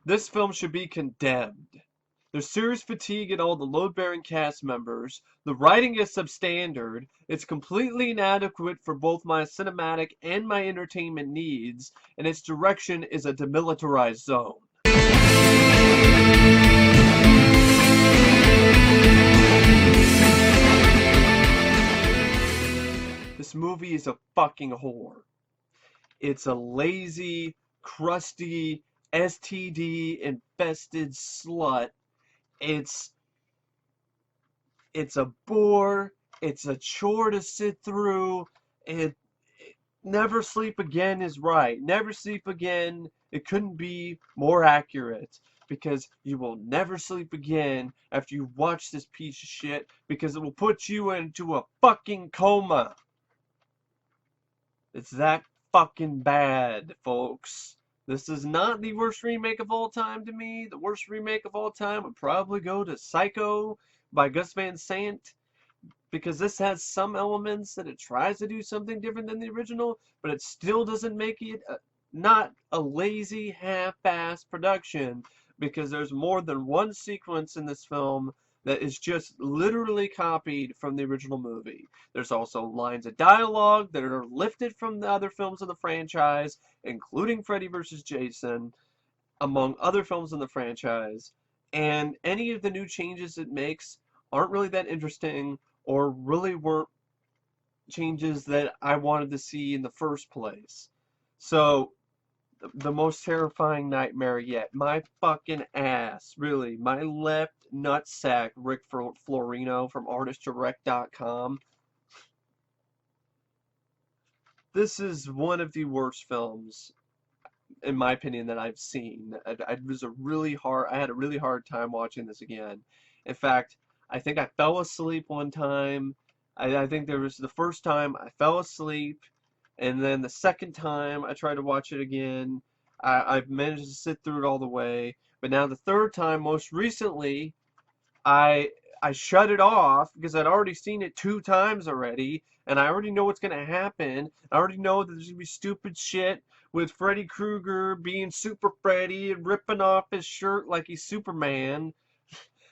This film should be condemned. There's serious fatigue in all the load-bearing cast members. The writing is substandard. It's completely inadequate for both my cinematic and my entertainment needs, and its direction is a demilitarized zone. This movie is a fucking whore. It's a lazy, crusty, STD-infested slut. It's a bore. It's a chore to sit through. Never Sleep Again is right. Never Sleep Again, it couldn't be more accurate. Because you will never sleep again after you watch this piece of shit. Because it will put you into a fucking coma. It's that fucking bad, folks. This is not the worst remake of all time to me. The worst remake of all time would probably go to Psycho by Gus Van Sant, because this has some elements that it tries to do something different than the original, but it still doesn't make it not a lazy, half-assed production, because there's more than one sequence in this film that is just literally copied from the original movie. There's also lines of dialogue that are lifted from the other films of the franchise, including Freddy vs. Jason, among other films in the franchise, and any of the new changes it makes aren't really that interesting or really weren't changes that I wanted to see in the first place. So, the most terrifying nightmare yet. My fucking ass. Really. My left nutsack, Rick Florino from ArtistDirect.com. This is one of the worst films, in my opinion, that I've seen. I had a really hard time watching this again. In fact, I think I fell asleep one time. I think there was the first time I fell asleep, and then the second time I tried to watch it again, I've managed to sit through it all the way. But now the third time, most recently, I I shut it off because I'd already seen it 2 times already, and I already know what's gonna happen. I already know that there's gonna be stupid shit with Freddy Krueger being Super Freddy and ripping off his shirt like he's Superman.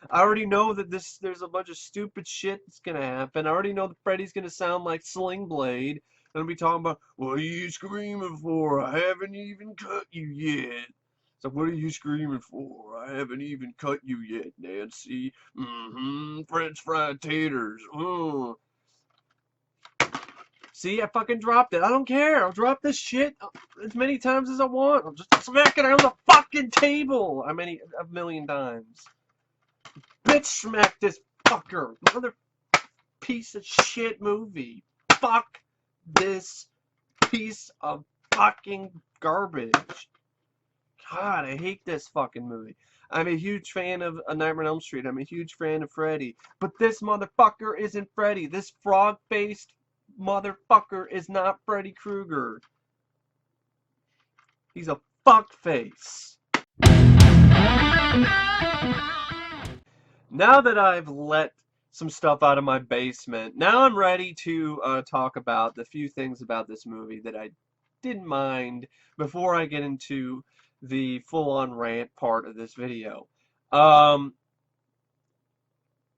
I already know that there's a bunch of stupid shit that's gonna happen. I already know that Freddy's gonna sound like Sling Blade. And be talking about, what are you screaming for? I haven't even cut you yet. So what are you screaming for? I haven't even cut you yet, Nancy. French fried taters. See, I fucking dropped it. I don't care. I'll drop this shit as many times as I want. I'll just smack it on the fucking table. A million times. Bitch smack this fucker. Mother piece of shit movie. Fuck this piece of fucking garbage. God, I hate this fucking movie. I'm a huge fan of A Nightmare on Elm Street. I'm a huge fan of Freddy. But this motherfucker isn't Freddy. This frog-faced motherfucker is not Freddy Krueger. He's a fuckface. Now that I've let some stuff out of my basement, now I'm ready to talk about the few things about this movie that I didn't mind before I get into the full-on rant part of this video.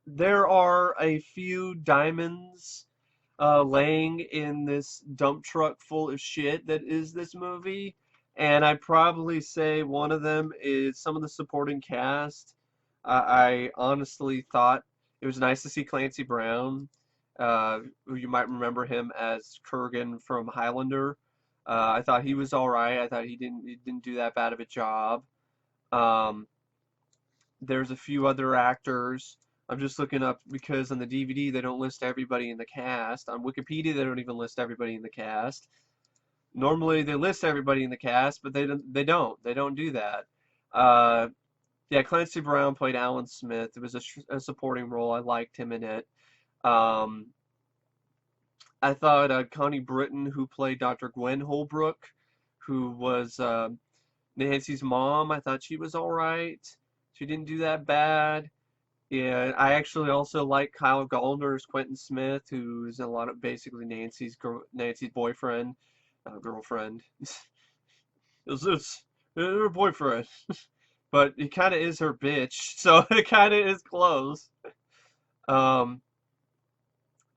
There are a few diamonds laying in this dump truck full of shit that is this movie, and I'd probably say one of them is some of the supporting cast. I honestly thought it was nice to see Clancy Brown, who you might remember him as Kurgan from Highlander. I thought he was all right. I thought he didn't do that bad of a job. Um, there's a few other actors. I'm just looking up because on the DVD they don't list everybody in the cast. On Wikipedia they don't even list everybody in the cast. Normally they list everybody in the cast, but they don't do that. Yeah, Clancy Brown played Alan Smith. It was a supporting role. I liked him in it. Um, I thought Connie Britton, who played Dr. Gwen Holbrook, who was Nancy's mom, I thought she was all right. She didn't do that bad. Yeah, I actually also like Kyle Gallner as Quentin Smith, who's a lot of basically Nancy's boyfriend, girlfriend. It's her boyfriend. but he kind of is her bitch, so it kind of is close. Um,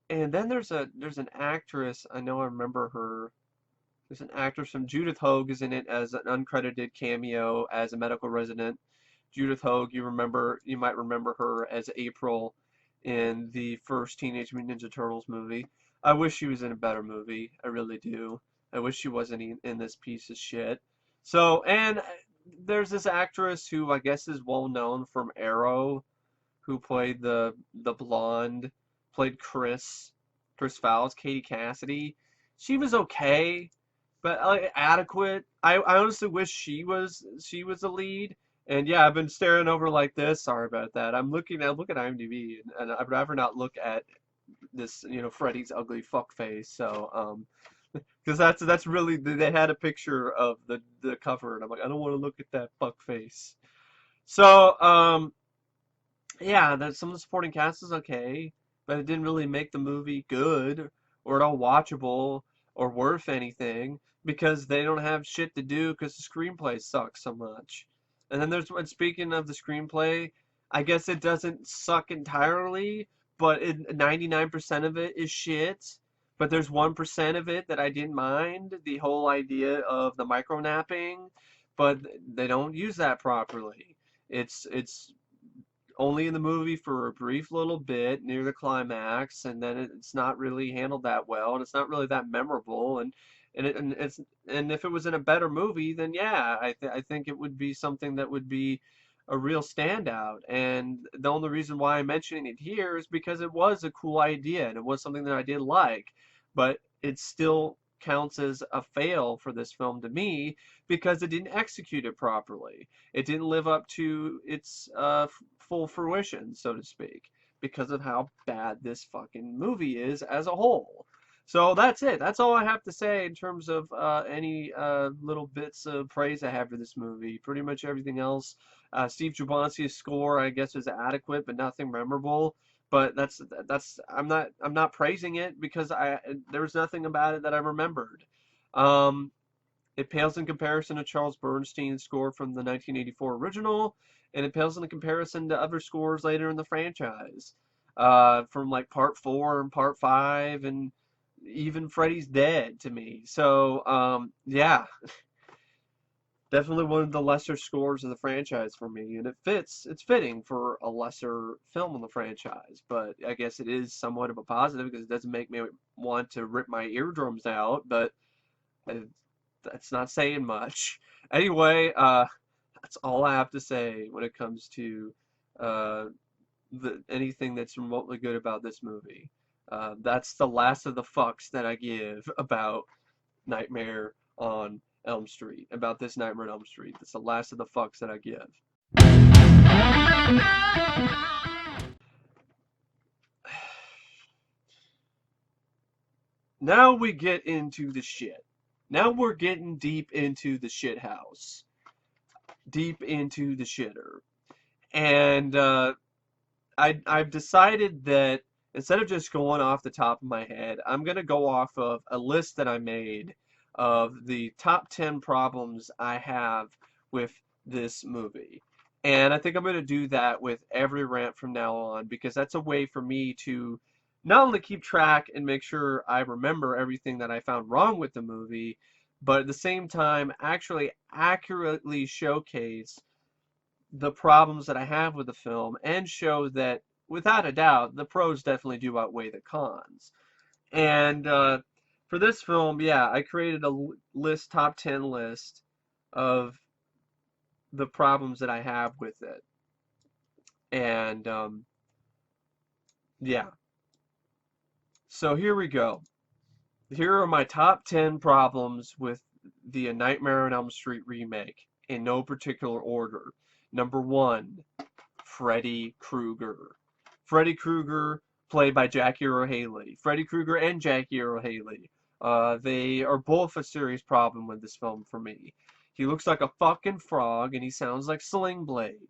and then there's an actress, I know I remember her. There's an actress from Judith Hogue is in it as an uncredited cameo as a medical resident. Judith Hogue, you might remember her as April in the first Teenage Mutant Ninja Turtles movie. I wish she was in a better movie. I really do. I wish she wasn't in this piece of shit. So, and there's this actress who I guess is well known from Arrow, who played the blonde, played Chris Fowles, Katie Cassidy. She was okay, but like adequate. I honestly wish she was the lead. And yeah, I've been staring over like this. Sorry about that. I look at IMDb, and I'd rather not look at this, Freddy's ugly fuck face. So because that's really, they had a picture of the cover, and I'm like, I don't want to look at that fuck face. So yeah, some of the supporting cast is okay, but it didn't really make the movie good or at all watchable or worth anything because they don't have shit to do because the screenplay sucks so much. And then and speaking of the screenplay, I guess it doesn't suck entirely, but 99% of it is shit. But there's 1% of it that I didn't mind, the whole idea of the micronapping, but they don't use that properly. It's only in the movie for a brief little bit near the climax, and then it's not really handled that well, and it's not really that memorable. And if it was in a better movie, then yeah, I think it would be something that would be a real standout. And the only reason why I'm mentioning it here is because it was a cool idea and it was something that I did like, but it still counts as a fail for this film to me because it didn't execute it properly. It didn't live up to its full fruition, so to speak, because of how bad this fucking movie is as a whole. So that's it. That's all I have to say in terms of any little bits of praise I have for this movie. Pretty much everything else. Steve Jablonski's score, I guess, is adequate, but nothing memorable. But I'm not praising it because there was nothing about it that I remembered. Um, it pales in comparison to Charles Bernstein's score from the 1984 original, and it pales in comparison to other scores later in the franchise, from like Part 4 and Part 5, and even Freddy's Dead to me. So, yeah, definitely one of the lesser scores of the franchise for me, and it's fitting for a lesser film in the franchise, but I guess it is somewhat of a positive because it doesn't make me want to rip my eardrums out, but uh, that's not saying much. Anyway, that's all I have to say when it comes to uh, anything that's remotely good about this movie. That's the last of the fucks that I give about Nightmare on Elm Street, about this Nightmare on Elm Street. That's the last of the fucks that I give. Now we get into the shit. Now we're getting deep into the shit house. Deep into the shitter. And I've decided that instead of just going off the top of my head, I'm going to go off of a list that I made of the top 10 problems I have with this movie. And I think I'm going to do that with every rant from now on because that's a way for me to not only keep track and make sure I remember everything that I found wrong with the movie, but at the same time actually accurately showcase the problems that I have with the film and show that, without a doubt, the pros definitely do outweigh the cons. And for this film, yeah, I created a top 10 list of the problems that I have with it. And yeah, so here we go. Here are my top 10 problems with the Nightmare on Elm Street remake in no particular order. Number 1, Freddy Krueger. Freddy Krueger, played by Jackie Earle Haley. Freddy Krueger and Jackie Earle Haley. They are both a serious problem with this film for me. He looks like a fucking frog and he sounds like Sling Blade.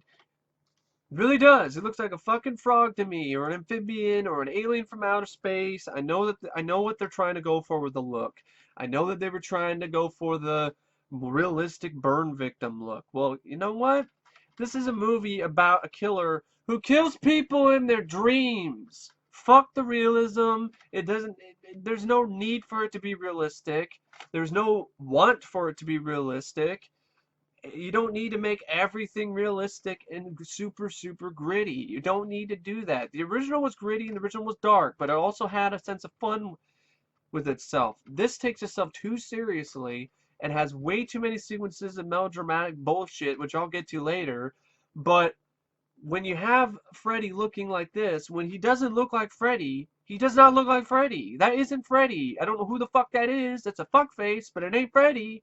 Really does. It looks like a fucking frog to me, or an amphibian, or an alien from outer space. I know what they're trying to go for with the look. I know that they were trying to go for the realistic burn victim look. Well, you know what? This is a movie about a killer who kills people in their dreams. Fuck the realism. It doesn't. There's no need for it to be realistic. There's no want for it to be realistic. You don't need to make everything realistic and super, super gritty. You don't need to do that. The original was gritty and the original was dark, but it also had a sense of fun with itself. This takes itself too seriously and has way too many sequences of melodramatic bullshit, which I'll get to later. But when you have Freddy looking like this, when he doesn't look like Freddy, he does not look like Freddy. That isn't Freddy. I don't know who the fuck that is. That's a fuckface, but it ain't Freddy.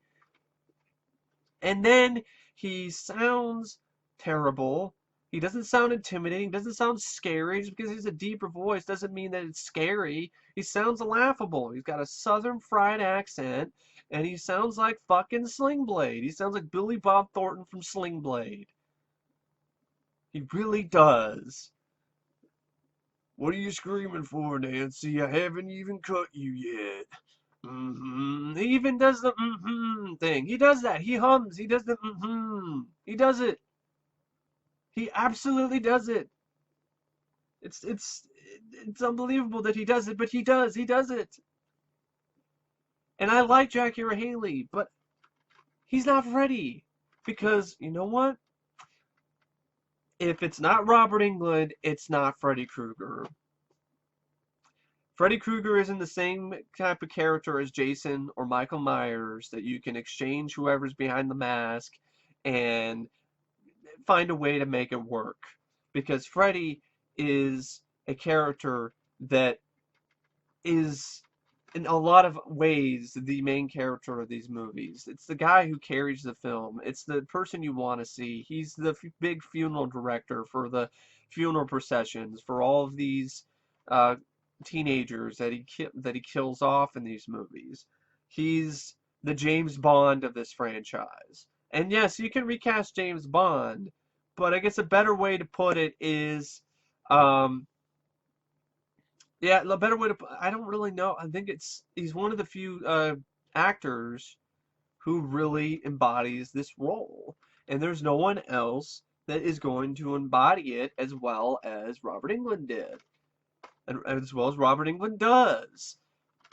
And then he sounds terrible. He doesn't sound intimidating, doesn't sound scary. Just because he has a deeper voice doesn't mean that it's scary. He sounds laughable. He's got a southern fried accent, and he sounds like fucking Sling Blade. He sounds like Billy Bob Thornton from Sling Blade. He really does. What are you screaming for, Nancy? I haven't even cut you yet. He even does the thing. He does that. He hums. He does the He does it. He absolutely does it. It's unbelievable that he does it, but he does. He does it. And I like Jackie Earle Haley, but he's not Freddy. Because, you know what? If it's not Robert Englund, it's not Freddy Krueger. Freddy Krueger isn't the same type of character as Jason or Michael Myers that you can exchange whoever's behind the mask and find a way to make it work. Because Freddy is a character that is, in a lot of ways, the main character of these movies. It's the guy who carries the film. It's the person you want to see. He's the big funeral director for the funeral processions, for all of these teenagers that he kills off in these movies. He's the James Bond of this franchise. And yes, you can recast James Bond, but I guess a better way to put it is, yeah, the better way to put, I don't really know. I think he's one of the few actors who really embodies this role, and there's no one else that is going to embody it as well as Robert Englund did. And as well as Robert Englund does.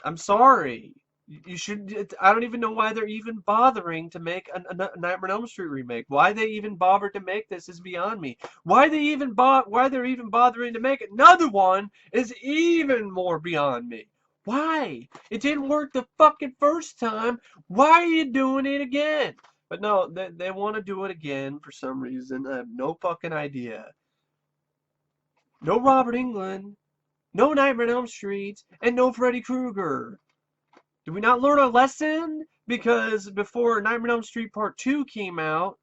I'm sorry. You should. I don't even know why they're even bothering to make a Nightmare on Elm Street remake. Why they even bothered to make this is beyond me. Why they're even bothering to make another one is even more beyond me. Why? It didn't work the fucking first time. Why are you doing it again? But no, they want to do it again for some reason. I have no fucking idea. No Robert Englund. No Nightmare on Elm Street, and no Freddy Krueger. Did we not learn a lesson? Because before Nightmare on Elm Street Part 2 came out,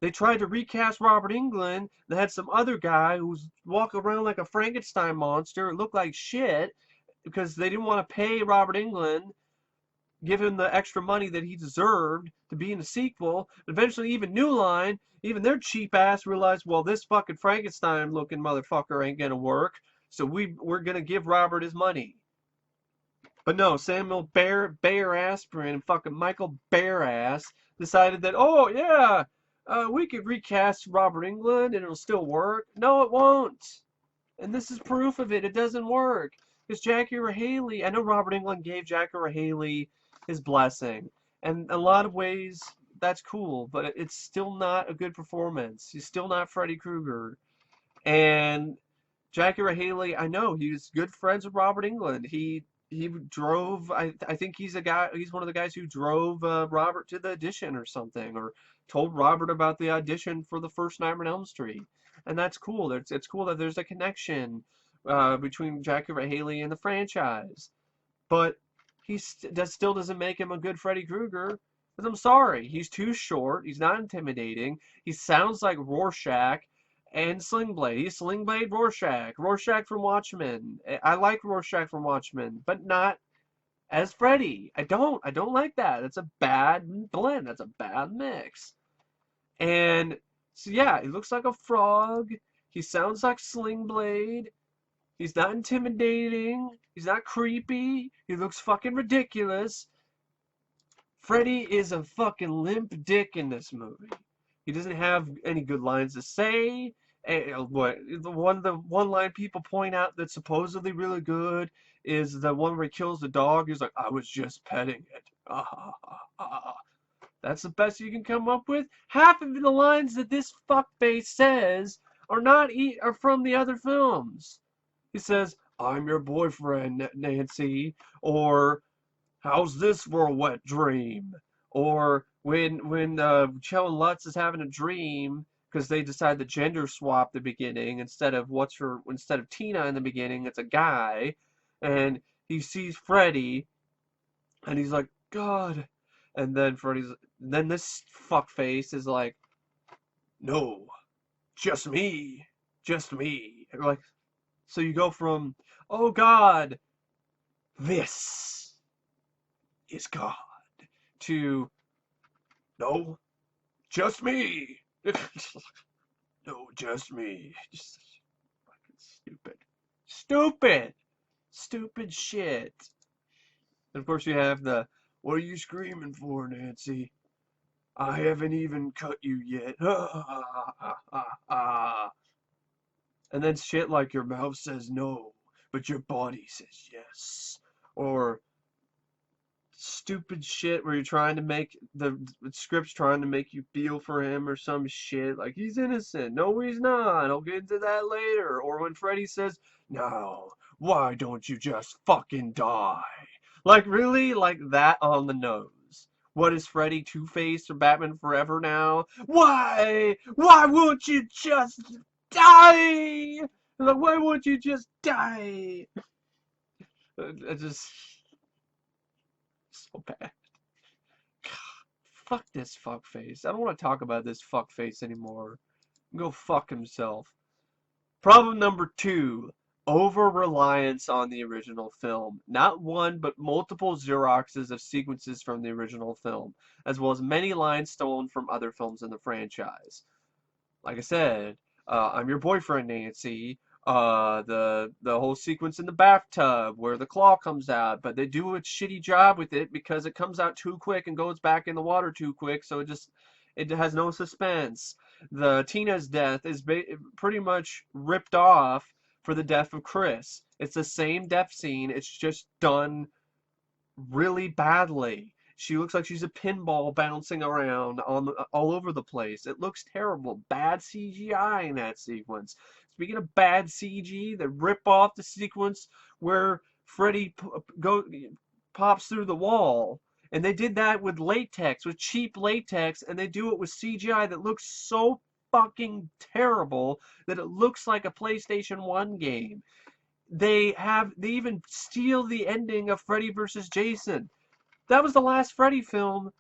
they tried to recast Robert Englund. They had some other guy who was walking around like a Frankenstein monster. It looked like shit because they didn't want to pay Robert Englund, give him the extra money that he deserved to be in the sequel. Eventually, even New Line, even their cheap ass realized, well, this fucking Frankenstein looking motherfucker ain't gonna work. So we're gonna give Robert his money. But no, Samuel Bayer Asprin and fucking Michael Bearass decided that, oh yeah, we could recast Robert Englund and it'll still work. No, it won't. And this is proof of it. It doesn't work. Because Jackie Earle Haley, I know Robert Englund gave Jackie Earle Haley his blessing. And in a lot of ways, that's cool. But it's still not a good performance. He's still not Freddy Krueger. And Jackie Earle Haley, I know he's good friends with Robert Englund. He drove. I think he's one of the guys who drove Robert to the audition or something, or told Robert about the audition for the first Nightmare on Elm Street. And that's cool. It's cool that there's a connection between Jackie Earle Haley and the franchise. But that still doesn't make him a good Freddy Krueger. Because I'm sorry, he's too short. He's not intimidating. He sounds like Rorschach. And Sling Blade. He's Sling Blade Rorschach. Rorschach from Watchmen. I like Rorschach from Watchmen, but not as Freddy. I don't like that. That's a bad blend. That's a bad mix. And so yeah, he looks like a frog. He sounds like Sling Blade. He's not intimidating. He's not creepy. He looks fucking ridiculous. Freddy is a fucking limp dick in this movie. He doesn't have any good lines to say. What the one line people point out that's supposedly really good is the one where he kills the dog. He's like, "I was just petting it." Ah, ah, ah, ah, ah. That's the best you can come up with. Half of the lines that this fuckface says are from the other films. He says, "I'm your boyfriend, Nancy," or "How's this for a wet dream?" Or when Kellan Lutz is having a dream because they decide to gender swap the beginning instead of Tina in the beginning, it's a guy, and he sees Freddy and he's like, "God," and then this fuckface is like, "No, just me, just me." And like, so you go from, "Oh God, this is God," to, "No, just me." No, just me. Just fucking stupid. Stupid! Stupid shit. And of course you have the, "What are you screaming for, Nancy? I haven't even cut you yet." And then shit like, "Your mouth says no, but your body says yes." Or stupid shit where you're trying to make the script's trying to make you feel for him or some shit like he's innocent. No, he's not. I'll get into that later. Or when Freddy says, "Now, why don't you just fucking die?" Like, really? Like that on the nose. What is Freddy, Two-Face, or Batman Forever now? Why? Why won't you just die? Like, why won't you just die? I just so bad. Fuck this fuckface. I don't want to talk about this fuckface anymore. Go fuck himself. Problem number 2. Over-reliance on the original film. Not one, but multiple Xeroxes of sequences from the original film, as well as many lines stolen from other films in the franchise. Like I said, "I'm your boyfriend, Nancy." The whole sequence in the bathtub where the claw comes out, but they do a shitty job with it because it comes out too quick and goes back in the water too quick, so it has no suspense. The Tina's death is pretty much ripped off for the death of Chris. It's the same death scene. It's just done really badly. She looks like she's a pinball bouncing around all over the place. It looks terrible. Bad CGI in that sequence. Speaking of bad CG, they rip off the sequence where Freddy pops through the wall. And they did that with latex, with cheap latex, and they do it with CGI that looks so fucking terrible that it looks like a PlayStation 1 game. They even steal the ending of Freddy vs. Jason. That was the last Freddy film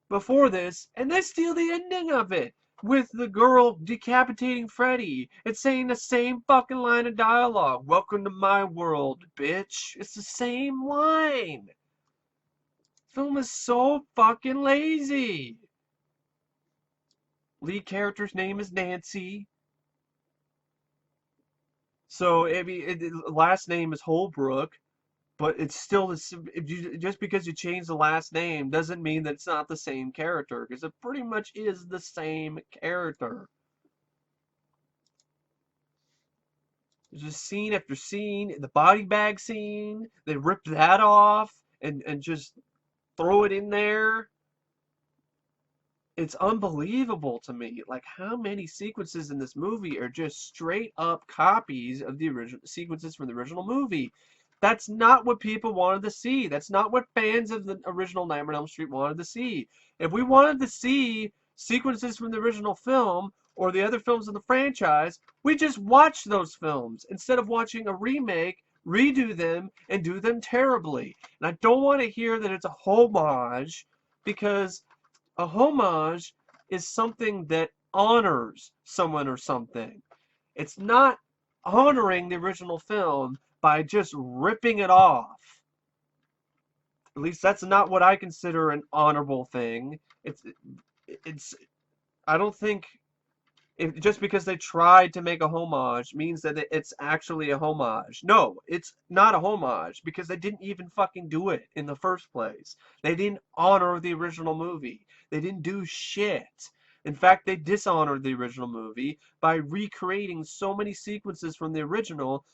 before this, and they steal the ending of it with the girl decapitating Freddy. It's saying the same fucking line of dialogue. "Welcome to my world, bitch." It's the same line. Film is so fucking lazy. Lead character's name is Nancy. So, I mean, last name is Holbrook. But it's still just because you change the last name doesn't mean that it's not the same character, because it pretty much is the same character. There's just scene after scene. The body bag scene, they rip that off and just throw it in there. It's unbelievable to me, like how many sequences in this movie are just straight up copies of the original sequences from the original movie. That's not what people wanted to see. That's not what fans of the original Nightmare on Elm Street wanted to see. If we wanted to see sequences from the original film or the other films in the franchise, we just watch those films instead of watching a remake, redo them, and do them terribly. And I don't want to hear that it's a homage, because a homage is something that honors someone or something. It's not honoring the original film by just ripping it off. At least that's not what I consider an honorable thing. It's I don't think just because they tried to make a homage means that it's actually a homage. No, it's not a homage because they didn't even fucking do it in the first place. They didn't honor the original movie. They didn't do shit. In fact, they dishonored the original movie by recreating so many sequences from the original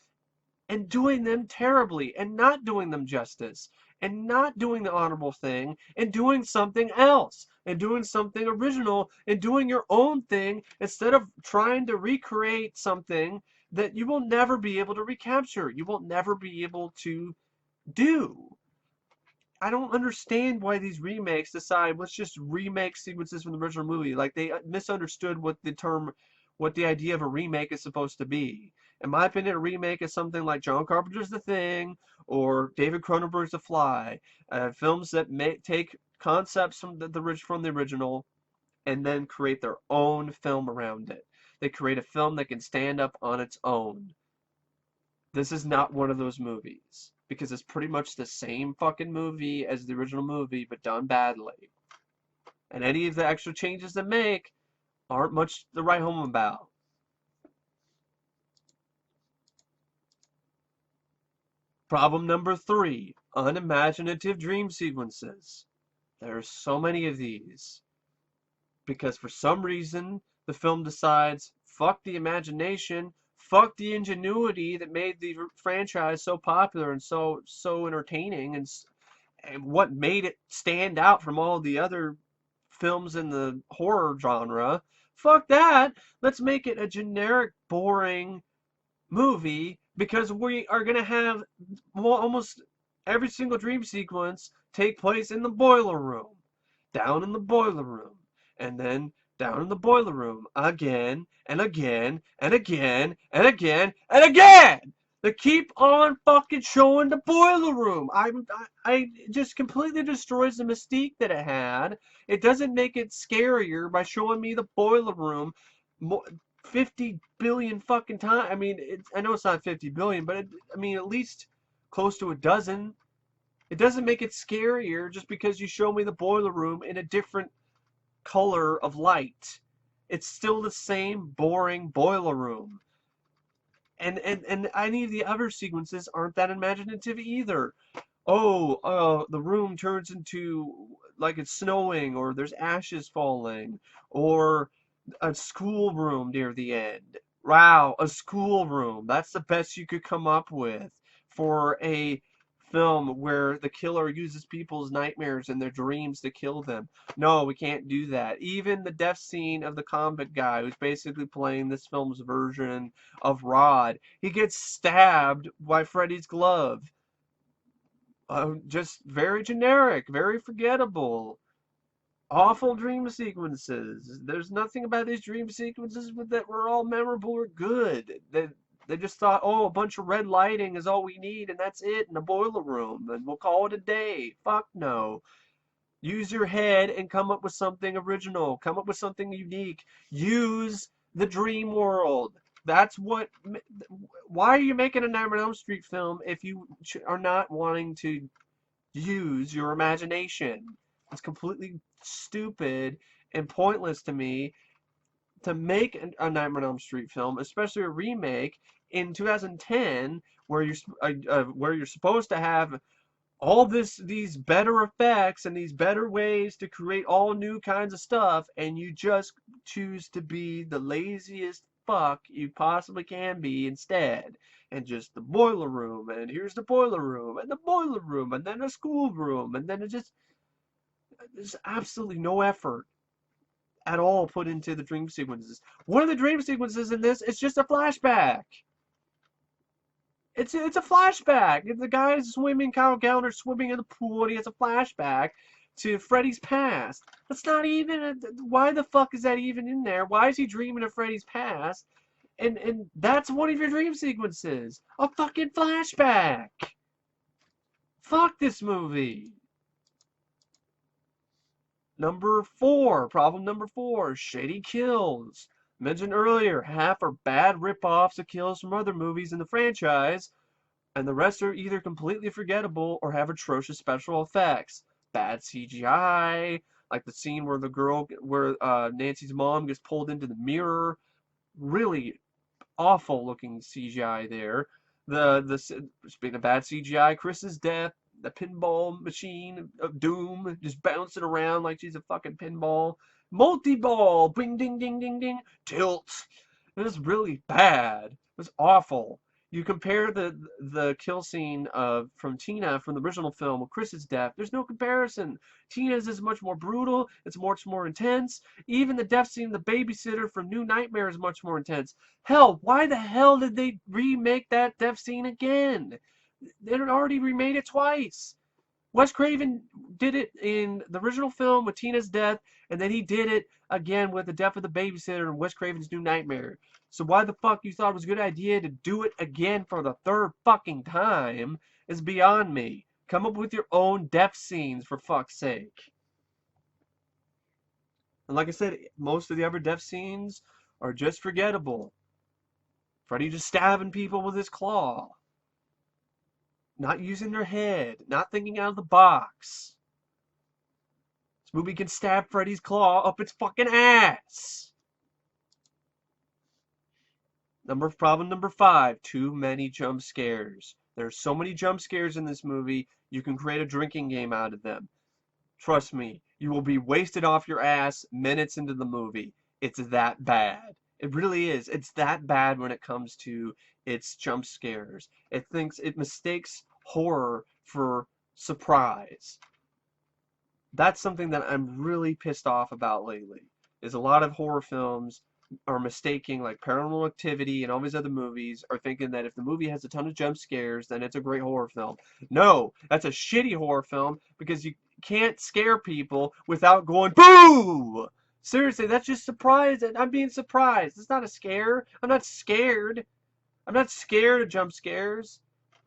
and doing them terribly and not doing them justice and not doing the honorable thing and doing something else and doing something original and doing your own thing instead of trying to recreate something that you will never be able to recapture. You will never be able to do. I don't understand why these remakes decide let's just remake sequences from the original movie. Like they misunderstood what the idea of a remake is supposed to be. In my opinion, a remake is something like John Carpenter's The Thing or David Cronenberg's The Fly, films that take concepts from from the original and then create their own film around it. They create a film that can stand up on its own. This is not one of those movies because it's pretty much the same fucking movie as the original movie but done badly. And any of the extra changes they make aren't much to write home about. Problem number 3, unimaginative dream sequences. There are so many of these because for some reason the film decides fuck the imagination, fuck the ingenuity that made the franchise so popular and so entertaining and what made it stand out from all the other films in the horror genre. Fuck that. Let's make it a generic, boring movie because we are going to have almost every single dream sequence take place in the boiler room, down in the boiler room, and then down in the boiler room again and again and again and again and again. They keep on fucking showing the boiler room. I it just completely destroys the mystique that it had. It doesn't make it scarier by showing me the boiler room 50 billion fucking times. I mean, I know it's not 50 billion, but I mean, at least close to a dozen. It doesn't make it scarier just because you show me the boiler room in a different color of light. It's still the same boring boiler room. And any of the other sequences aren't that imaginative either. The room turns into like it's snowing, or there's ashes falling, or a schoolroom near the end. Wow, a schoolroom. That's the best you could come up with for a film where the killer uses people's nightmares and their dreams to kill them. No, we can't do that. Even the death scene of the convict guy who's basically playing this film's version of Rod, he gets stabbed by Freddy's glove. Just very generic, very forgettable. Awful dream sequences. There's nothing about these dream sequences that were all memorable or good. They just thought, oh, a bunch of red lighting is all we need, and that's it in a boiler room, and we'll call it a day. Fuck no. Use your head and come up with something original. Come up with something unique. Use the dream world. That's what. Why are you making a Nightmare on Elm Street film if you are not wanting to use your imagination? It's completely stupid and pointless to me to make a Nightmare on Elm Street film, especially a remake in 2010, where you're supposed to have all these better effects and these better ways to create all new kinds of stuff, and you just choose to be the laziest fuck you possibly can be instead. And just the boiler room, and here's the boiler room, and the boiler room, and then a school room, and then there's absolutely no effort at all put into the dream sequences. One of the dream sequences in this is just a flashback. It's a flashback. The guy's swimming, Kyle Gallner swimming in the pool, and he has a flashback to Freddy's past. That's not even why the fuck is that even in there? Why is he dreaming of Freddy's past? And that's one of your dream sequences. A fucking flashback. Fuck this movie. Problem number 4, shady kills. Mentioned earlier, half are bad rip-offs of kills from other movies in the franchise, and the rest are either completely forgettable or have atrocious special effects. Bad CGI, like the scene where Nancy's mom gets pulled into the mirror. Really awful looking CGI there. Speaking of bad CGI, Chris's death, the pinball machine of doom just bouncing around like she's a fucking pinball. Multi-ball, bing, ding, ding, ding, ding, tilt. It was really bad. It was awful. You compare the kill scene from Tina from the original film with Chris's death. There's no comparison. Tina's is much more brutal. It's much more intense. Even the death scene of the babysitter from New Nightmare is much more intense. Hell, why the hell did they remake that death scene again? They had already remade it twice. Wes Craven did it in the original film with Tina's death, and then he did it again with the death of the babysitter in Wes Craven's New Nightmare. So why the fuck you thought it was a good idea to do it again for the third fucking time is beyond me. Come up with your own death scenes, for fuck's sake. And like I said, most of the other death scenes are just forgettable. Freddy just stabbing people with his claw. Not using their head. Not thinking out of the box. This movie can stab Freddy's claw up its fucking ass. Problem number 5, too many jump scares. There's so many jump scares in this movie, you can create a drinking game out of them. Trust me, you will be wasted off your ass minutes into the movie. It's that bad. It really is. It's that bad when it comes to its jump scares. It mistakes horror for surprise. That's something that I'm really pissed off about lately. Is a lot of horror films are mistaking, like Paranormal Activity and all these other movies, are thinking that if the movie has a ton of jump scares, then it's a great horror film. No, that's a shitty horror film because you can't scare people without going boo. Seriously, that's just surprise. I'm being surprised. It's not a scare. I'm not scared. I'm not scared of jump scares.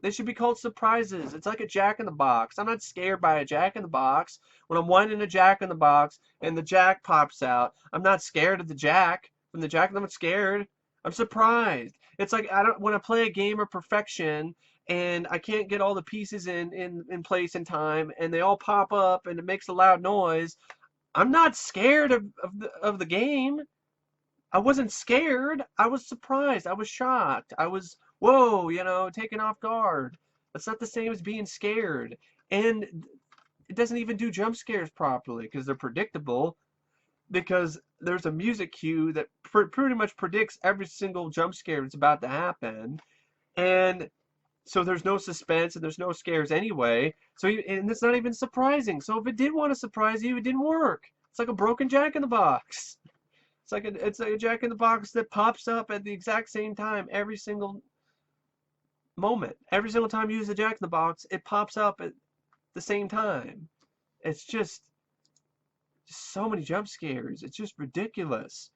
They should be called surprises. It's like a Jack-in-the-Box. I'm not scared by a Jack-in-the-Box. When I'm winding a Jack-in-the-Box and the Jack pops out, I'm not scared of the Jack. From the Jack, I'm not scared. I'm surprised. It's like when I play a game of perfection and I can't get all the pieces in place in time and they all pop up and it makes a loud noise. I'm not scared of the game. I wasn't scared. I was surprised. I was shocked. I was, whoa, taken off guard. That's not the same as being scared. And it doesn't even do jump scares properly because they're predictable. Because there's a music cue that pretty much predicts every single jump scare that's about to happen. And so there's no suspense and there's no scares anyway. And it's not even surprising. So if it did want to surprise you, it didn't work. It's like a broken Jack-in-the-Box. It's like a Jack-in-the-Box that pops up at the exact same time every single moment. Every single time you use the Jack-in-the-Box, it pops up at the same time. It's just so many jump scares. It's just ridiculous.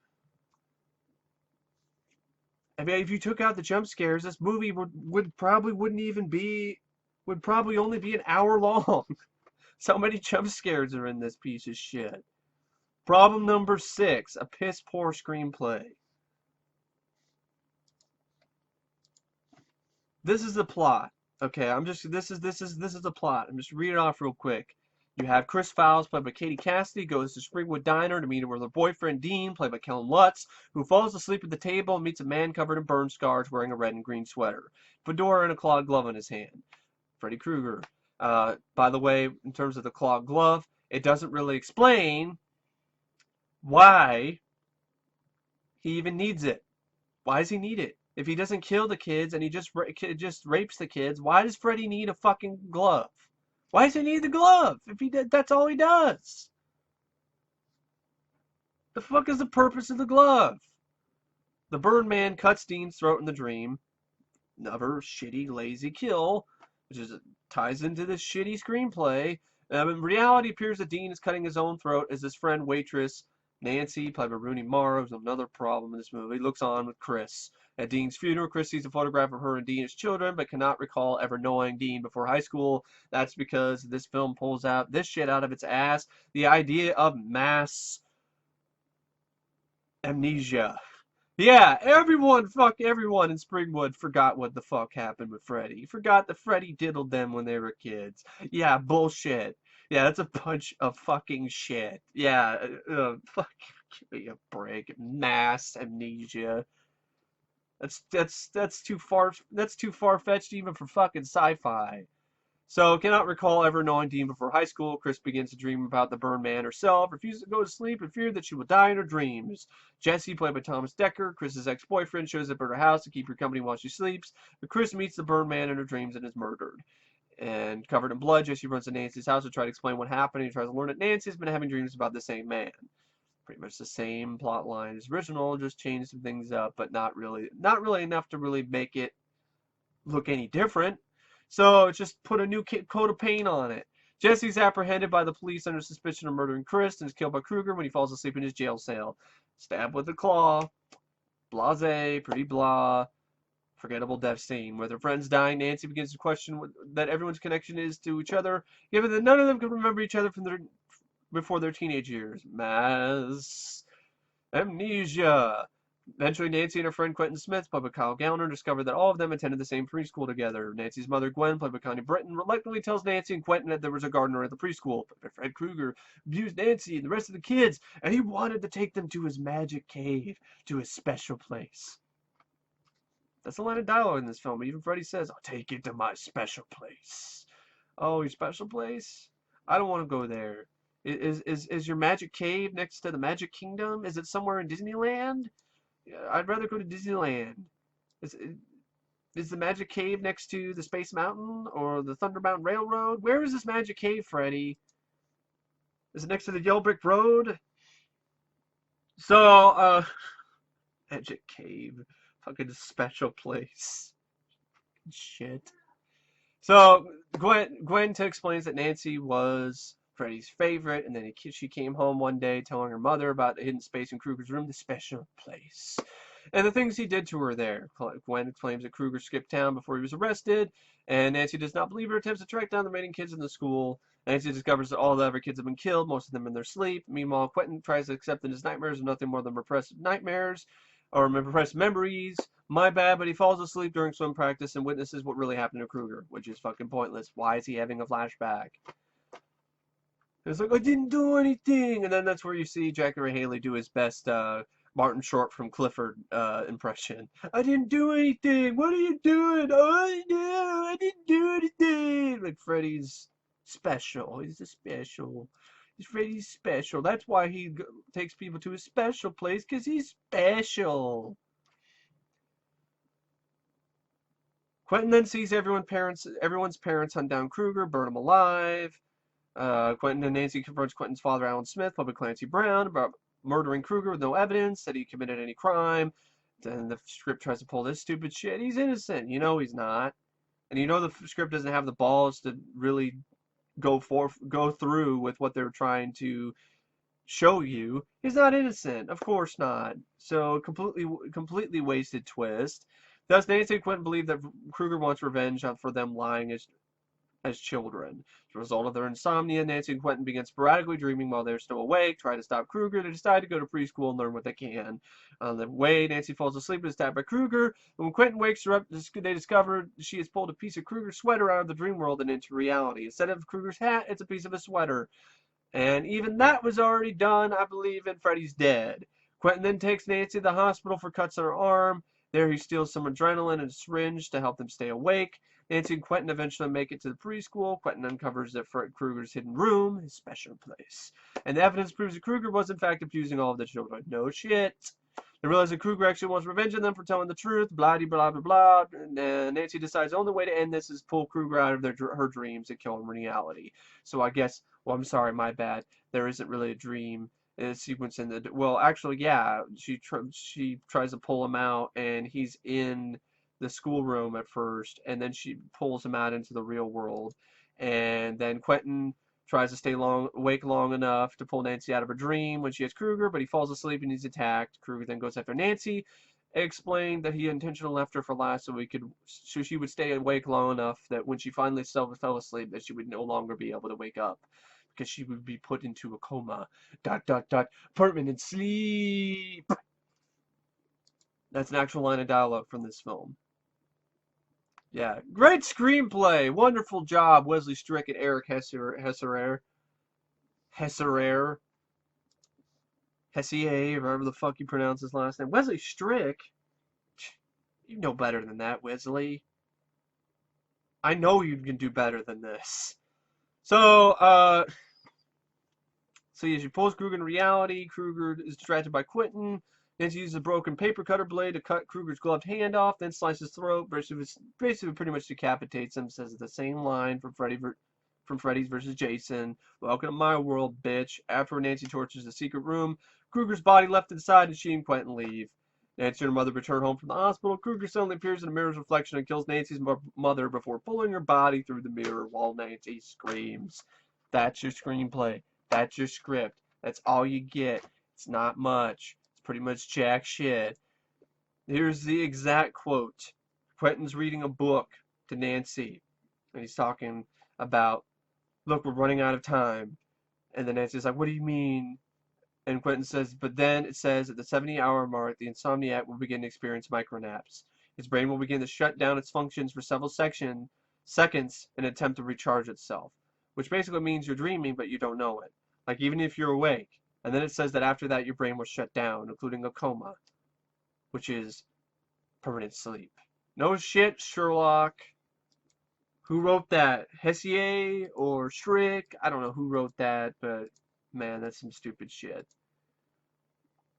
I mean, if you took out the jump scares, this movie would probably only be an hour long. So many jump scares are in this piece of shit. Problem number 6, a piss poor screenplay. This is the plot. Okay, this is the plot. I'm just reading it off real quick. You have Chris Fowles, played by Katie Cassidy, goes to Springwood Diner to meet her with her boyfriend Dean, played by Kellan Lutz, who falls asleep at the table and meets a man covered in burn scars wearing a red and green sweater, fedora and a clawed glove in his hand. Freddy Krueger. By the way, in terms of the clawed glove, it doesn't really explain why he even needs it. Why does he need it? If he doesn't kill the kids and he just rapes the kids, why does Freddy need a fucking glove? Why does he need the glove if that's all he does? The fuck is the purpose of the glove? The burn man cuts Dean's throat in the dream. Another shitty, lazy kill, which ties into this shitty screenplay. In reality, it appears that Dean is cutting his own throat as his friend waitress Nancy, played by Rooney Mara, who's another problem in this movie, looks on with Chris. At Dean's funeral, Chris sees a photograph of her and Dean as children, but cannot recall ever knowing Dean before high school. That's because this film pulls out this shit out of its ass. The idea of mass amnesia. Yeah, everyone in Springwood forgot what the fuck happened with Freddy. Forgot that Freddy diddled them when they were kids. Yeah, bullshit. Yeah, that's a bunch of fucking shit. Yeah, fuck, give me a break. Mass amnesia. That's too far. That's too far-fetched even for fucking sci-fi. So, cannot recall ever knowing Dean before high school. Chris begins to dream about the burned man herself, refuses to go to sleep, and feared that she will die in her dreams. Jesse, played by Thomas Dekker, Chris's ex-boyfriend, shows up at her house to keep her company while she sleeps, but Chris meets the burned man in her dreams and is murdered. And covered in blood, Jesse runs to Nancy's house to try to explain what happened. He tries to learn that Nancy's been having dreams about the same man. Pretty much the same plot line as original, just changed some things up, but not really enough to really make it look any different. So just put a new coat of paint on it. Jesse's apprehended by the police under suspicion of murdering Chris and is killed by Krueger when he falls asleep in his jail cell. Stabbed with a claw. Blase, pretty blah. Forgettable death scene. With her friends dying, Nancy begins to question that everyone's connection is to each other, given that none of them can remember each other from before their teenage years. Mass amnesia. Eventually, Nancy and her friend Quentin Smith, played by Kyle Gallner, discover that all of them attended the same preschool together. Nancy's mother, Gwen, played by Connie Britton, reluctantly tells Nancy and Quentin that there was a gardener at the preschool. But Fred Krueger abused Nancy and the rest of the kids, and he wanted to take them to his magic cave, to his special place. That's a line of dialogue in this film. Even Freddy says, "I'll take you to my special place." Oh, your special place? I don't want to go there. Is your magic cave next to the Magic Kingdom? Is it somewhere in Disneyland? I'd rather go to Disneyland. Is, is the Magic Cave next to the Space Mountain or the Thunder Mountain Railroad? Where is this Magic Cave, Freddy? Is it next to the Yellow Brick Road? So, Magic Cave. Fucking special place. Shit. So, Gwen explains that Nancy was Freddy's favorite, and then she came home one day telling her mother about the hidden space in Krueger's room, the special place, and the things he did to her there. Gwen claims that Krueger skipped town before he was arrested, and Nancy does not believe her attempts to track down the remaining kids in the school. Nancy discovers that all the other kids have been killed, most of them in their sleep. Meanwhile, Quentin tries to accept that his nightmares are nothing more than repressed nightmares, or repressed memories. My bad, but he falls asleep during swim practice and witnesses what really happened to Krueger, which is fucking pointless. Why is he having a flashback? It's like, I didn't do anything! And then that's where you see Earle Haley do his best Martin Short from Clifford impression. I didn't do anything! What are you doing? Oh, no, I didn't do anything! Like, Freddy's special. He's a special. Freddy's special. That's why he takes people to his special place, because he's special. Quentin then sees everyone's parents hunt down Krueger, burn him alive. Quentin and Nancy confronts Quentin's father, Alan Smith, played by Clancy Brown, about murdering Krueger with no evidence that he committed any crime. Then the script tries to pull this stupid shit. He's innocent. You know he's not. And you know the script doesn't have the balls to really go through with what they're trying to show you. He's not innocent. Of course not. So completely wasted twist. Thus, Nancy and Quentin believe that Krueger wants revenge for them lying as children. As a result of their insomnia, Nancy and Quentin begin sporadically dreaming while they're still awake, try to stop Krueger. They decide to go to preschool and learn what they can. On the way, Nancy falls asleep and is stabbed by Krueger. And when Quentin wakes her up, they discover she has pulled a piece of Krueger's sweater out of the dream world and into reality. Instead of Krueger's hat, it's a piece of a sweater. And even that was already done, I believe, in Freddy's Dead. Quentin then takes Nancy to the hospital for cuts on her arm. There he steals some adrenaline and a syringe to help them stay awake. Nancy and Quentin eventually make it to the preschool. Quentin uncovers that Fred Krueger's hidden room, his special place. And the evidence proves that Krueger was in fact abusing all of the children. No shit. They realize that Krueger actually wants revenge on them for telling the truth, blah blah blah blah. And Nancy decides the only way to end this is pull Krueger out of her dreams and kill him in reality. So I guess, well, I'm sorry, my bad. There isn't really a dream sequence in the, well, actually, yeah, she tries to pull him out, and he's in the schoolroom at first, and then she pulls him out into the real world, and then Quentin tries to stay awake long enough to pull Nancy out of her dream when she has Krueger, but he falls asleep and he's attacked. Krueger then goes after Nancy. Explained that he intentionally left her for last so she would stay awake long enough that when she finally fell asleep, that she would no longer be able to wake up, because she would be put into a coma. ... Permanent sleep. That's an actual line of dialogue from this film. Yeah, great screenplay. Wonderful job, Wesley Strick and Eric Hessier, whatever the fuck you pronounce his last name. Wesley Strick? You know better than that, Wesley. I know you can do better than this. So, so as she pulls Krueger in reality, Krueger is distracted by Quentin. Nancy uses a broken paper cutter blade to cut Krueger's gloved hand off, then slices his throat. Basically pretty much decapitates him. Says the same line from Freddy's versus Jason. Welcome to my world, bitch. After Nancy tortures the secret room, Krueger's body left inside, and she and Quentin leave. Nancy and her mother return home from the hospital. Krueger suddenly appears in a mirror's reflection and kills Nancy's mother before pulling her body through the mirror while Nancy screams. That's your screenplay. That's your script. That's all you get. It's not much. It's pretty much jack shit. Here's the exact quote. Quentin's reading a book to Nancy, and he's talking about, look, we're running out of time. And then Nancy's like, what do you mean? And Quentin says, but then it says at the 70-hour mark, the insomniac will begin to experience micronaps. His brain will begin to shut down its functions for several seconds in an attempt to recharge itself, which basically means you're dreaming, but you don't know it. Like, even if you're awake. And then it says that after that, your brain will shut down, including a coma, which is permanent sleep. No shit, Sherlock. Who wrote that? Hessier or Schrick? I don't know who wrote that, but man, that's some stupid shit.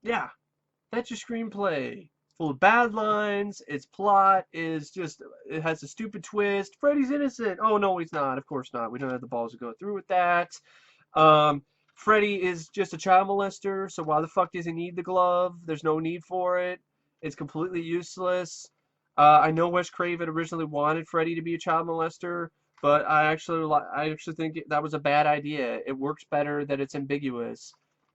Yeah, that's your screenplay. Full of bad lines. Its plot is just, it has a stupid twist. Freddy's innocent. Oh, no, he's not. Of course not. We don't have the balls to go through with that. Freddy is just a child molester, so why the fuck does he need the glove? There's no need for it. It's completely useless. I know Wes Craven originally wanted Freddy to be a child molester, but I actually think that was a bad idea. It works better that it's ambiguous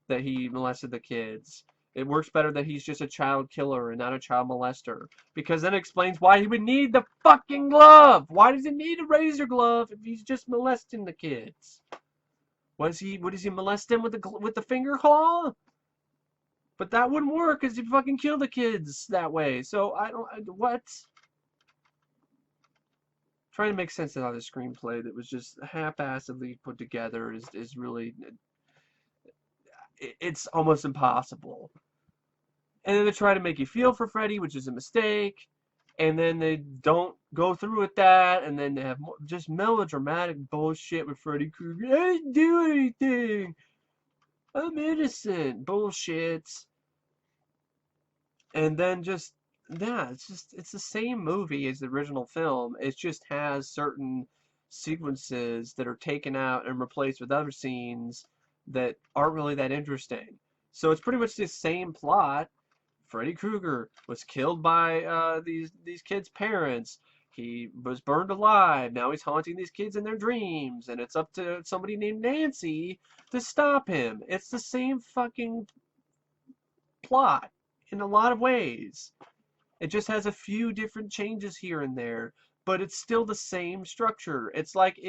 that he molested the kids. It works better that he's just a child killer and not a child molester, because then it explains why he would need the fucking glove. Why does he need a razor glove if he's just molesting the kids? What does he molest him with the finger claw? But that wouldn't work because he'd fucking kill the kids that way. So what? Trying to make sense out of the screenplay that was just half-assedly put together is really, it's almost impossible. And then they try to make you feel for Freddy, which is a mistake. And then they don't go through with that, and then they have just melodramatic bullshit with Freddy Krueger. I didn't do anything. I'm innocent. Bullshit. And then just, yeah, it's the same movie as the original film. It just has certain sequences that are taken out and replaced with other scenes that aren't really that interesting. So it's pretty much the same plot. Freddy Krueger was killed by these kids' parents. He was burned alive. Now he's haunting these kids in their dreams, and it's up to somebody named Nancy to stop him. It's the same fucking plot in a lot of ways. It just has a few different changes here and there, but it's still the same structure. It's like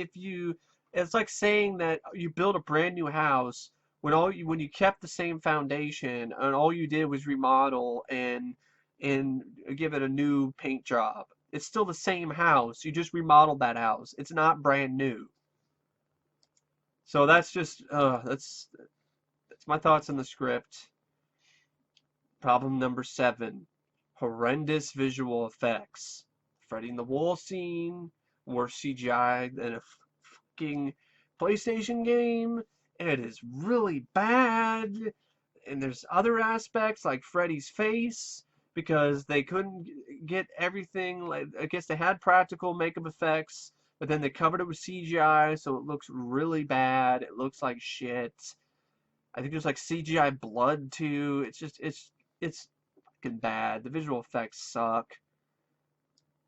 saying that you build a brand new house when you kept the same foundation and all you did was remodel and give it a new paint job. It's still the same house. You just remodeled that house. It's not brand new. So that's just that's my thoughts on the script. Problem number 7. Horrendous visual effects. Freddy in the wall scene, worse CGI than a fucking PlayStation game. It is really bad. And there's other aspects like Freddy's face, because they couldn't get everything. Like, I guess they had practical makeup effects, but then they covered it with CGI, so it looks really bad. It looks like shit. I think there's like CGI blood too. It's fucking bad. The visual effects suck.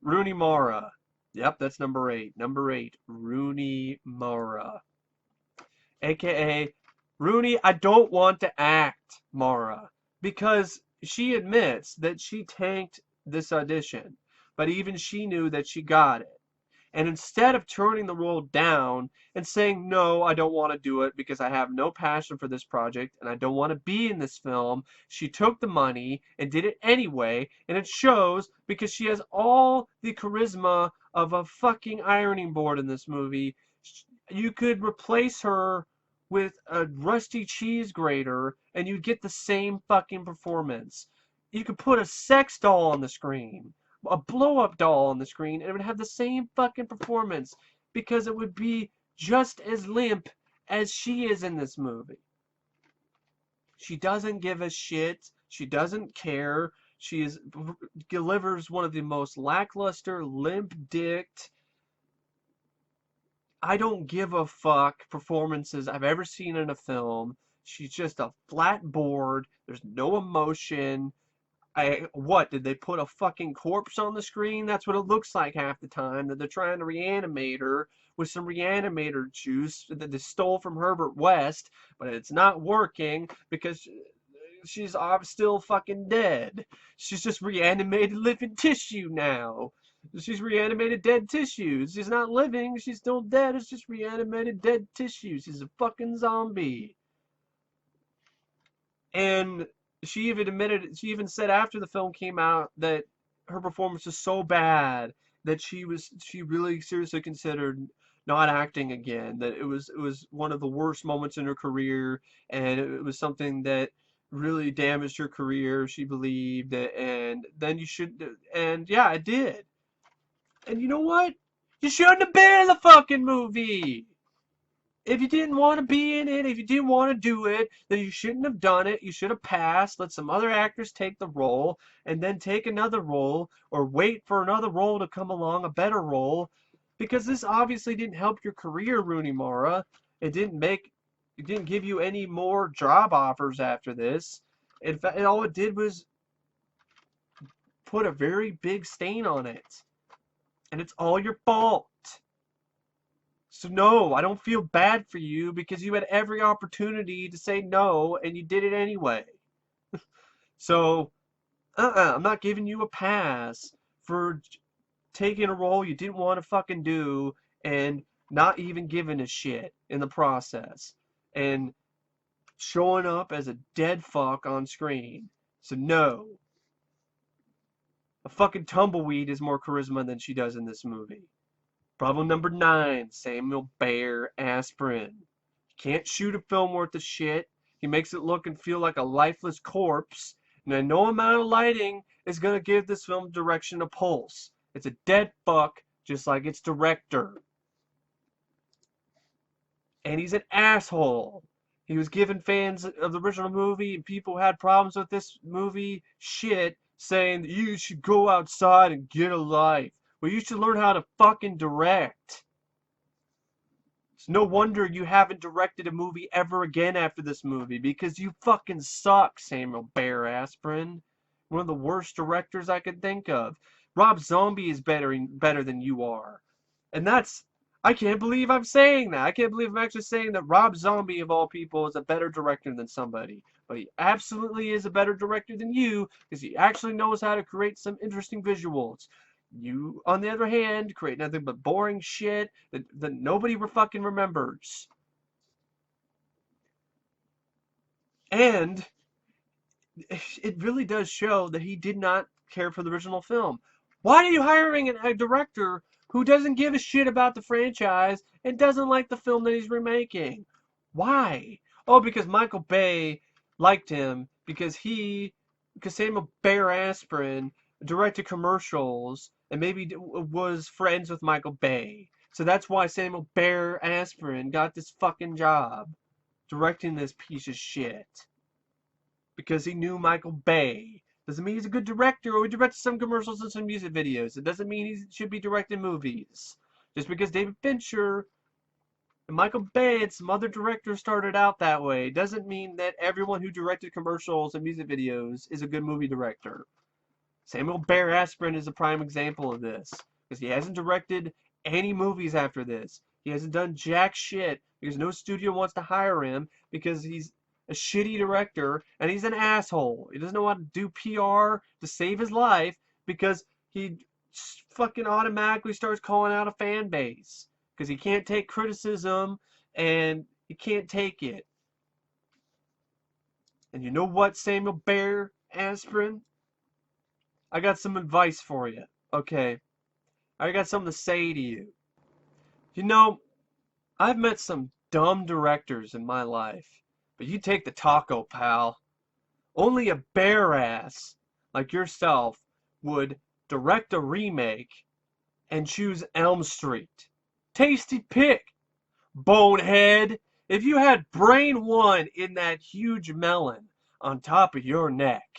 Rooney Mara. Yep, that's number 8. Number 8, Rooney Mara. AKA, Rooney, I don't want to act Mara. Because she admits that she tanked this audition. But even she knew that she got it. And instead of turning the role down and saying, no, I don't want to do it because I have no passion for this project and I don't want to be in this film, she took the money and did it anyway, and it shows because she has all the charisma of a fucking ironing board in this movie. You could replace her with a rusty cheese grater and you'd get the same fucking performance. You could put a sex doll on the screen. a blow-up doll on the screen and it would have the same fucking performance because it would be just as limp as she is in this movie. She doesn't give a shit. She doesn't care. Delivers one of the most lackluster, limp-dicked, I don't give a fuck performances I've ever seen in a film. She's just a flat board. There's no emotion. What, did they put a fucking corpse on the screen? That's what it looks like half the time, that they're trying to reanimate her with some reanimator juice that they stole from Herbert West, but it's not working because she's still fucking dead. She's just reanimated living tissue now. She's reanimated dead tissue. She's not living, she's still dead. It's just reanimated dead tissue. She's a fucking zombie. And she even said after the film came out that her performance was so bad that she really seriously considered not acting again. That it was one of the worst moments in her career, and it was something that really damaged her career, she believed. And then yeah, it did. And you know what? You shouldn't have been in the fucking movie. If you didn't want to be in it, if you didn't want to do it, then you shouldn't have done it. You should have passed, let some other actors take the role, and then take another role, or wait for another role to come along, a better role, because this obviously didn't help your career, Rooney Mara. It didn't give you any more job offers after this. In fact, all it did was put a very big stain on it. And it's all your fault. So no, I don't feel bad for you because you had every opportunity to say no and you did it anyway. So, I'm not giving you a pass for taking a role you didn't want to fucking do and not even giving a shit in the process. And showing up as a dead fuck on screen. So no. A fucking tumbleweed has more charisma than she does in this movie. Problem number 9, Samuel Bayer Asprin. He can't shoot a film worth of shit. He makes it look and feel like a lifeless corpse. And no amount of lighting is going to give this film direction a pulse. It's a dead fuck, just like its director. And he's an asshole. He was giving fans of the original movie and people who had problems with this movie shit, saying that you should go outside and get a life. Well, you should learn how to fucking direct. It's no wonder you haven't directed a movie ever again after this movie, because you fucking suck, Samuel Bayer Asprin. One of the worst directors I could think of. Rob Zombie is better than you are. And I can't believe I'm saying that. I can't believe I'm actually saying that Rob Zombie, of all people, is a better director than somebody. But he absolutely is a better director than you, because he actually knows how to create some interesting visuals. You, on the other hand, create nothing but boring shit that nobody fucking remembers. And it really does show that he did not care for the original film. Why are you hiring a director who doesn't give a shit about the franchise and doesn't like the film that he's remaking? Why? Oh, because Michael Bay liked him because Samuel Bayer Asprin directed commercials and maybe was friends with Michael Bay. So that's why Samuel Bayer Asprin got this fucking job directing this piece of shit. Because he knew Michael Bay. Doesn't mean he's a good director or he directed some commercials and some music videos. It doesn't mean he should be directing movies. Just because David Fincher and Michael Bay and some other directors started out that way doesn't mean that everyone who directed commercials and music videos is a good movie director. Samuel Bayer Asprin is a prime example of this. Because he hasn't directed any movies after this. He hasn't done jack shit because no studio wants to hire him because he's a shitty director and he's an asshole. He doesn't know how to do PR to save his life because he fucking automatically starts calling out a fan base. Because he can't take criticism and he can't take it. And you know what, Samuel Bayer Asprin? I got some advice for you, okay? I got something to say to you. You know, I've met some dumb directors in my life, but you take the taco, pal. Only a bare ass like yourself would direct a remake and choose Elm Street. Tasty pick, bonehead. If you had Brain 1 in that huge melon on top of your neck,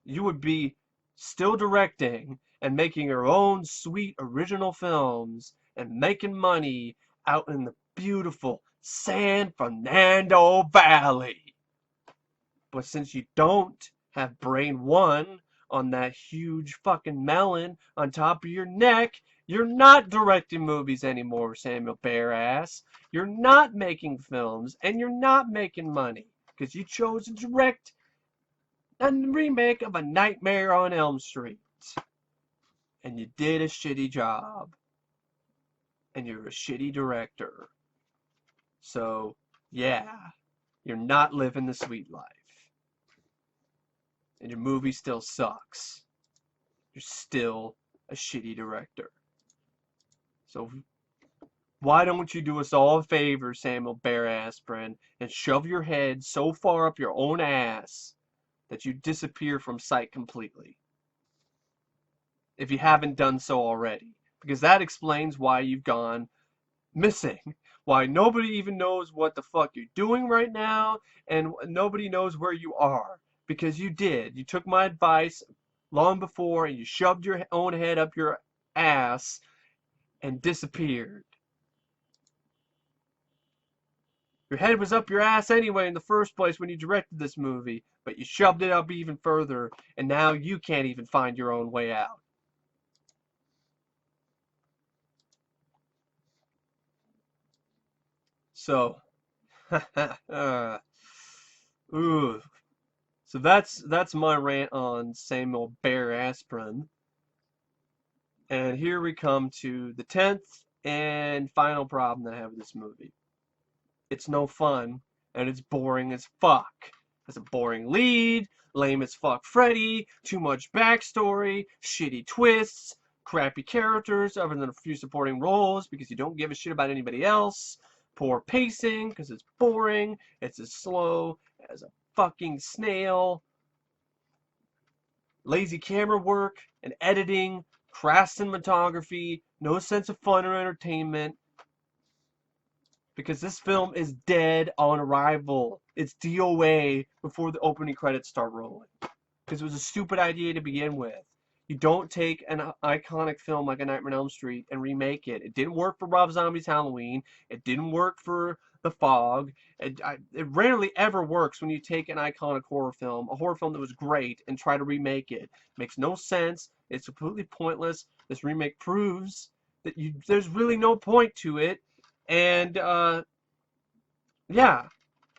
you would be still directing and making your own sweet original films and making money out in the beautiful San Fernando Valley. But since you don't have Brain 1 on that huge fucking melon on top of your neck, you're not directing movies anymore, Samuel Bearass. You're not making films, and you're not making money, because you chose to direct a remake of A Nightmare on Elm Street. And you did a shitty job. And you're a shitty director. So, yeah, you're not living the sweet life. And your movie still sucks. You're still a shitty director. So, why don't you do us all a favor, Samuel Bear Asprin, and shove your head so far up your own ass that you disappear from sight completely? If you haven't done so already. Because that explains why you've gone missing. Why nobody even knows what the fuck you're doing right now, and nobody knows where you are. Because you did. You took my advice long before, and you shoved your own head up your ass and disappeared. Your head was up your ass anyway in the first place when you directed this movie, but you shoved it up even further, and now you can't even find your own way out. So, ooh. So that's my rant on Samuel Bear Asprin. And here we come to the 10th and final problem that I have with this movie. It's no fun, and it's boring as fuck. It's a boring lead, lame as fuck Freddy, too much backstory, shitty twists, crappy characters other than a few supporting roles because you don't give a shit about anybody else, poor pacing because it's boring, it's as slow as a fucking snail, lazy camera work and editing, crass cinematography, no sense of fun or entertainment, because this film is dead on arrival. It's DOA before the opening credits start rolling. Because it was a stupid idea to begin with. You don't take an iconic film like A Nightmare on Elm Street and remake it. It didn't work for Rob Zombie's Halloween. It didn't work for The Fog. It rarely ever works when you take an iconic horror film, a horror film that was great, and try to remake it. It makes no sense. It's completely pointless. This remake proves that there's really no point to it. And, yeah,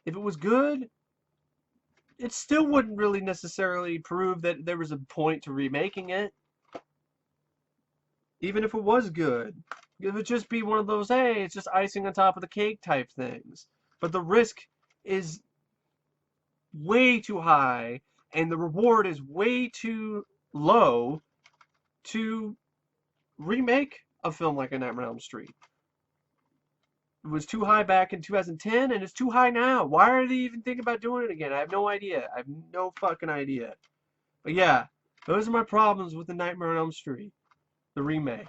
if it was good, it still wouldn't really necessarily prove that there was a point to remaking it. Even if it was good. It would just be one of those, hey, it's just icing on top of the cake type things. But the risk is way too high, and the reward is way too low to remake a film like A Nightmare on Elm Street. It was too high back in 2010, and it's too high now. Why are they even thinking about doing it again? I have no idea. I have no fucking idea. But yeah, those are my problems with The Nightmare on Elm Street, the remake.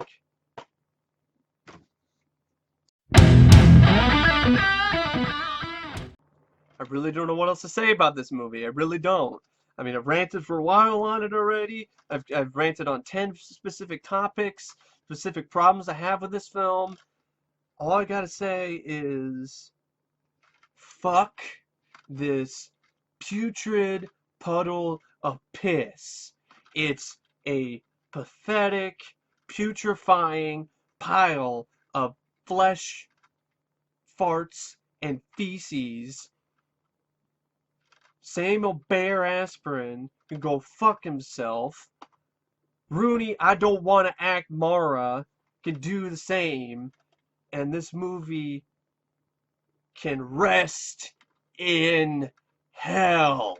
I really don't know what else to say about this movie. I really don't. I mean, I've ranted for a while on it already. I've ranted on 10 specific topics, specific problems I have with this film. All I gotta say is, fuck this putrid puddle of piss. It's a pathetic, putrefying pile of flesh, farts, and feces. Samuel Bear Asprin can go fuck himself. Rooney, I don't want to act Mara, can do the same. And this movie can rest in hell.